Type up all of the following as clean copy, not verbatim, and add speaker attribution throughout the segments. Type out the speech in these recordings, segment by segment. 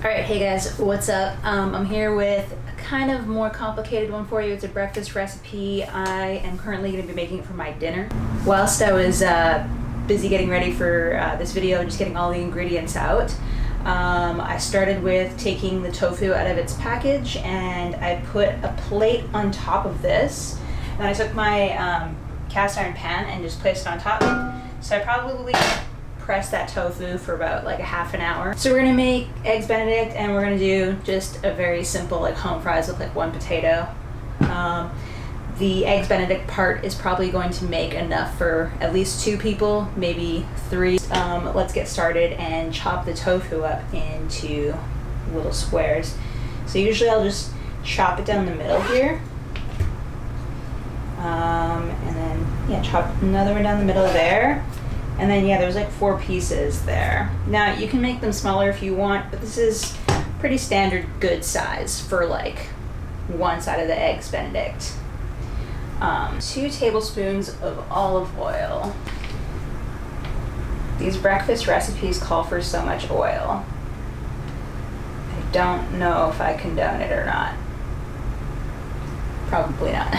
Speaker 1: Alright, hey guys, what's up? I'm here with a kind of more complicated one for you. It's a breakfast recipe. I am currently going to be making it for my dinner. Whilst I was busy getting ready for this video, just getting all the ingredients out, I started with taking the tofu out of its package and I put a plate on top of this. And I took my cast iron pan and just placed it on top. So I probably press that tofu for about like a half an hour. So we're gonna make eggs Benedict and we're gonna do just a very simple like home fries with like one potato. The eggs Benedict part is probably going to make enough for at least 2 people, maybe 3. Let's get started and chop the tofu up into little squares. So usually I'll just chop it down the middle here. And then chop another one down the middle there. And then there's like 4 pieces there. Now you can make them smaller if you want, but this is pretty standard good size for like one side of the eggs Benedict. 2 tablespoons of olive oil. These breakfast recipes call for so much oil. I don't know if I condone it or not. Probably not.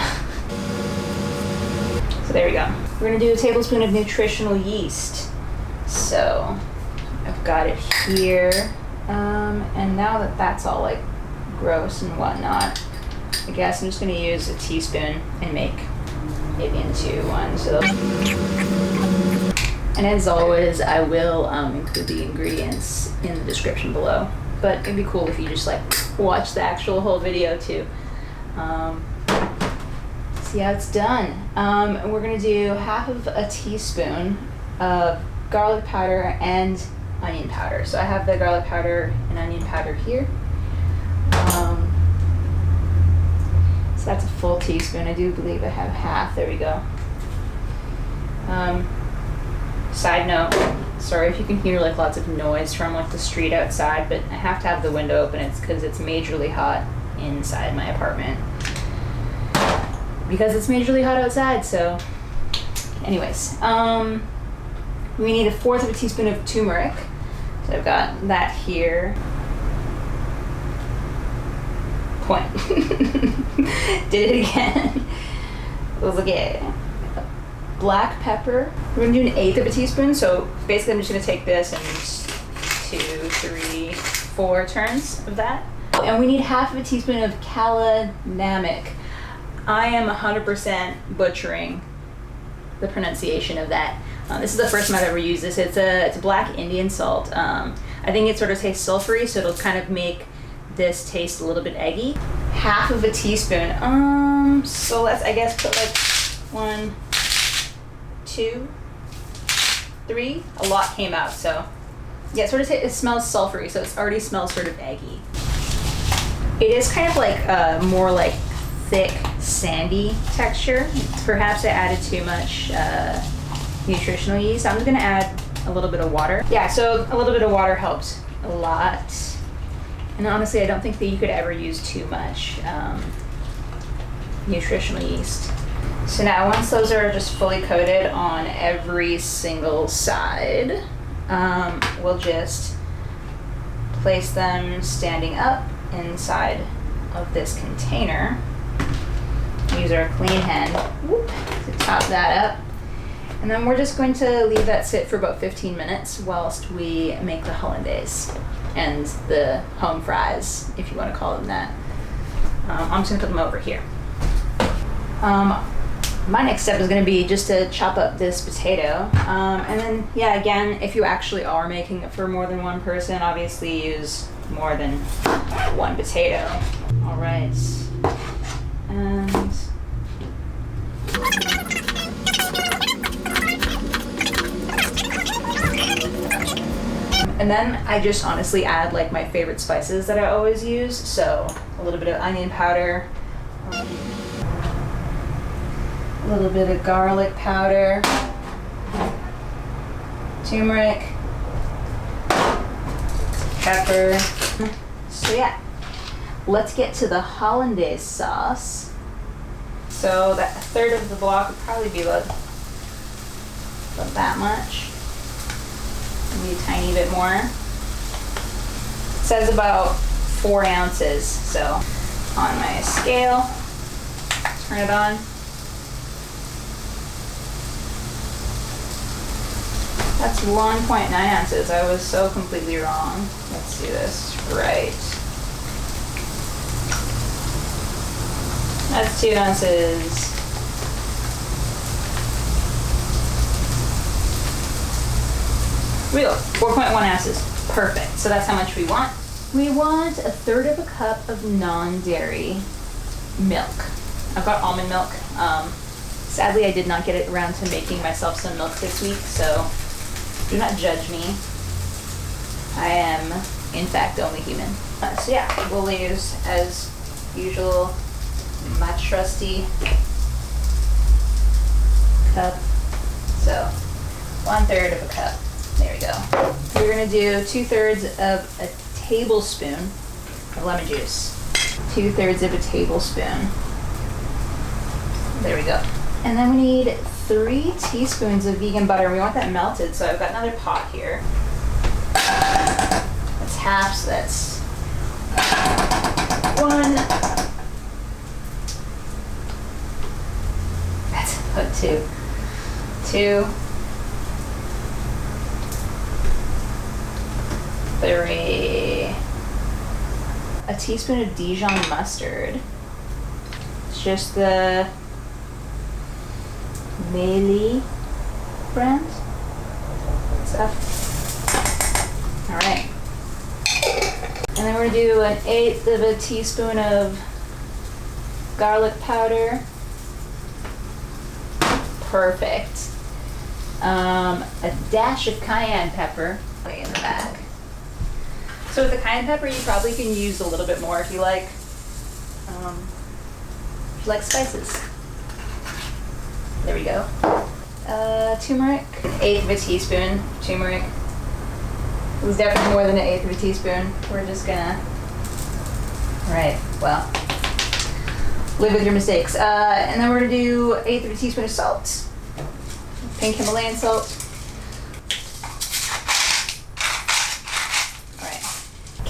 Speaker 1: So there we go. We're gonna do a tablespoon of nutritional yeast. So I've got it here. And now that that's all like gross and whatnot, I guess I'm just gonna use a teaspoon and make it into one. So, and as always, I will include the ingredients in the description below. But it'd be cool if you just like watch the actual whole video too. See how it's done. And we're gonna do half of a teaspoon of garlic powder and onion powder. So I have the garlic powder and onion powder here. So that's a full teaspoon. I do believe I have half. There we go. Side note, sorry if you can hear like lots of noise from like the street outside, but I have to have the window open. It's because it's majorly hot inside my apartment. Because it's majorly hot outside, so anyways. We need 1/4 of a teaspoon of turmeric. So I've got that here. Point. Did it again. Let's look at black pepper. We're gonna do 1/8 of a teaspoon, so basically I'm just gonna take this and just 2, 3, 4 turns of that. And we need half of a teaspoon of namak. I am 100% butchering the pronunciation of that. This is the first time I've ever used this. It's a black Indian salt. I think it sort of tastes sulfury, so it'll kind of make this taste a little bit eggy. Half of a teaspoon. So let's, I guess, put like 1, 2, 3. A lot came out, so yeah, it smells sulfury, so it already smells sort of eggy. It is kind of like more like thick, sandy texture. Perhaps I added too much nutritional yeast. I'm just gonna add a little bit of water. Yeah, so a little bit of water helps a lot. And honestly, I don't think that you could ever use too much nutritional yeast. So now once those are just fully coated on every single side, we'll just place them standing up inside of this container. Use our clean hand to top that up. And then we're just going to leave that sit for about 15 minutes whilst we make the Hollandaise and the home fries, if you want to call them that. I'm just gonna put them over here. My next step is gonna be just to chop up this potato. And then, again, if you actually are making it for more than one person, obviously use more than 1 potato. All right. And then I just honestly add like my favorite spices that I always use. So a little bit of onion powder, a little bit of garlic powder, turmeric, pepper. So yeah, let's get to the Hollandaise sauce. So that 1/3 of the block would probably be about that much. Maybe a tiny bit more. It says about 4 ounces. So on my scale, turn it on. That's 1.9 ounces. I was so completely wrong. Let's do this right. That's 2 ounces. We go, 4.1 ounces. Perfect. So that's how much we want. We want 1/3 of a cup of non-dairy milk. I've got almond milk. Sadly, I did not get around to making myself some milk this week, so do not judge me. I am, in fact, only human. So yeah, we'll use, as usual, my trusty cup. So 1/3 of a cup. There we go. We're gonna do 2/3 of a tablespoon of lemon juice. 2/3 of a tablespoon. There we go. And then we need 3 teaspoons of vegan butter. We want that melted, so I've got another pot here. That's half, so that's 1. That's about 2. 2. 3. A teaspoon of Dijon mustard. It's just the Meili brand stuff. All right. And then we're gonna do 1/8 of a teaspoon of garlic powder. Perfect. A dash of cayenne pepper. Way in the back. So with the cayenne pepper, you probably can use a little bit more if you like. If you like spices. There we go. Turmeric, 1/8 of a teaspoon. Turmeric. It was definitely more than 1/8 of a teaspoon. We're just gonna. All right. Well, live with your mistakes. And then we're gonna do 1/8 of a teaspoon of salt. Pink Himalayan salt.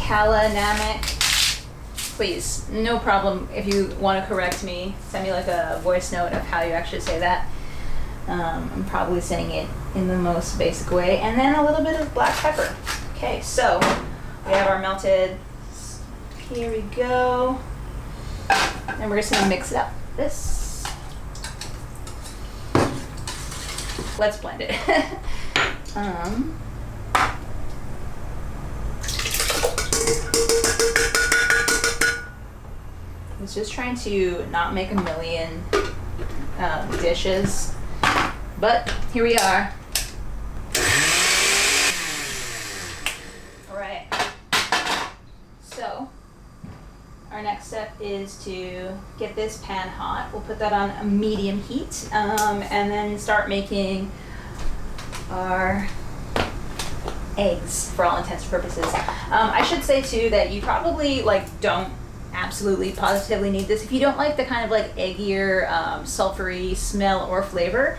Speaker 1: Kala namak. Please, no problem if you want to correct me. Send me like a voice note of how you actually say that. I'm probably saying it in the most basic way. And then a little bit of black pepper. Okay, so we have our melted. Here we go. And we're just gonna mix it up. This. Let's blend it. I was just trying to not make a million dishes, but here we are. All right. So our next step is to get this pan hot. We'll put that on a medium heat, and then start making our eggs for all intents and purposes. I should say too that you probably don't absolutely positively need this. If you don't like the kind of eggier, sulfury smell or flavor,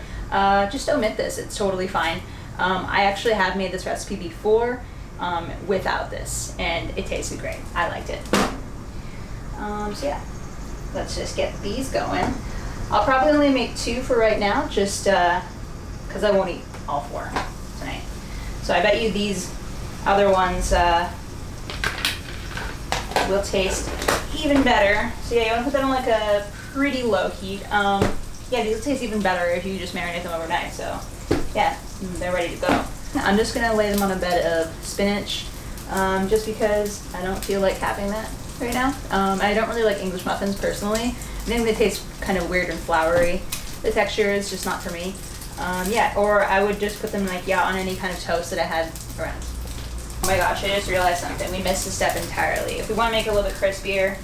Speaker 1: just omit this. It's totally fine. I actually have made this recipe before without this, and it tasted great. I liked it. So yeah, let's just get these going. I'll probably only make 2 for right now, just because I won't eat all 4 tonight. So I bet you these other ones will taste even better. So yeah, you want to put that on a pretty low heat. Yeah, these will taste even better if you just marinate them overnight. So yeah, they're ready to go. I'm just gonna lay them on a bed of spinach, just because I don't feel like having that right now. I don't really like English muffins personally. I think they taste kind of weird and floury. The texture is just not for me. Yeah, or I would just put them on any kind of toast that I had around. Oh my gosh, I just realized something. We missed a step entirely. If we want to make it a little bit crispier,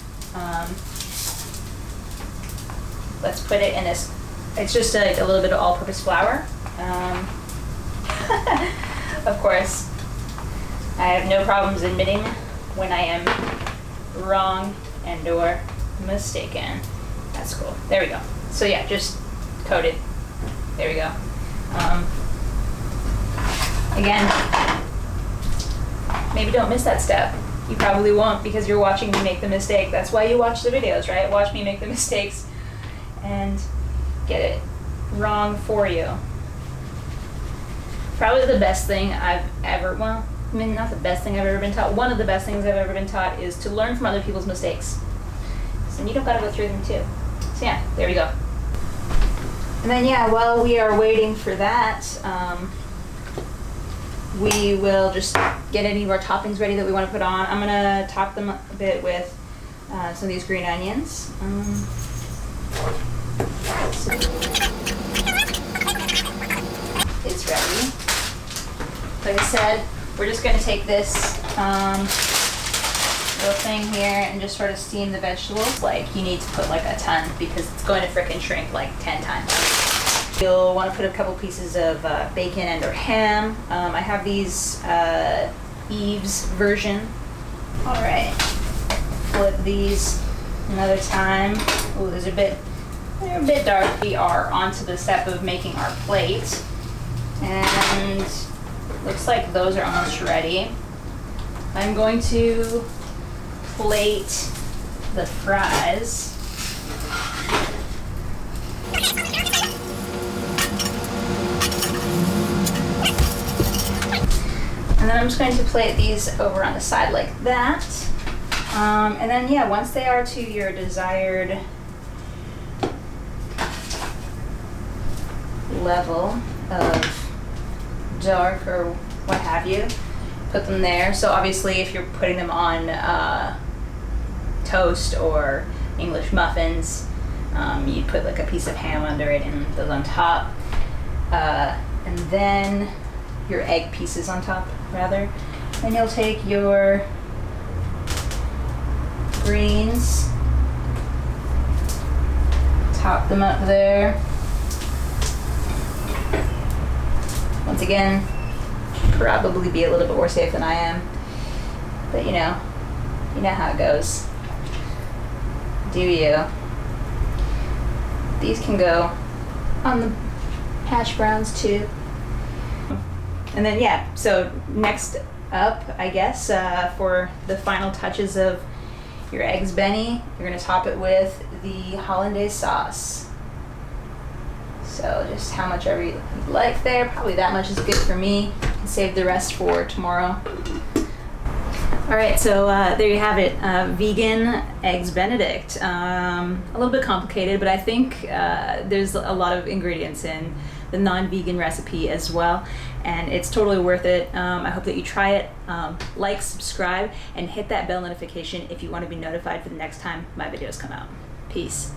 Speaker 1: let's put it in this. It's just a little bit of all-purpose flour. Of course, I have no problems admitting when I am wrong and or mistaken. That's cool. There we go. So yeah, just coat it. There we go. Again, maybe don't miss that step. You probably won't because you're watching me make the mistake. That's why you watch the videos, right? Watch me make the mistakes and get it wrong for you. Probably the best thing I've ever, well, I mean, not the best thing I've ever been taught. One of the best things I've ever been taught is to learn from other people's mistakes. So you don't gotta go through them too. So yeah, there we go. And then yeah, while we are waiting for that, we will just get any of our toppings ready that we want to put on. I'm gonna top them up a bit with some of these green onions. So it's ready. Like I said, we're just gonna take this little thing here and just sort of steam the vegetables. Like you need to put like a ton because it's going to frickin' shrink like 10 times. You'll want to put a couple pieces of bacon and or ham. I have these Eve's version. All right, flip these another time. Oh, they're a bit dark. We are onto the step of making our plate, and looks like those are almost ready. I'm going to plate the fries. And then I'm just going to plate these over on the side like that. And then yeah, once they are to your desired level of dark or what have you, put them there. So obviously if you're putting them on toast or English muffins, you'd put like a piece of ham under it and those on top. And then your egg pieces on top, rather. And you'll take your greens, top them up there. Once again, probably be a little bit more safe than I am, but you know how it goes. Do you? These can go on the hash browns too. And then yeah, so next up, I guess, for the final touches of your eggs benny, you're gonna top it with the hollandaise sauce. So just how much ever you like there, probably that much is good for me. Save the rest for tomorrow. All right, so there you have it, vegan eggs Benedict. A little bit complicated, but I think there's a lot of ingredients in the non-vegan recipe as well, and it's totally worth it. I hope that you try it. Like, subscribe, and hit that bell notification if you want to be notified for the next time my videos come out. Peace.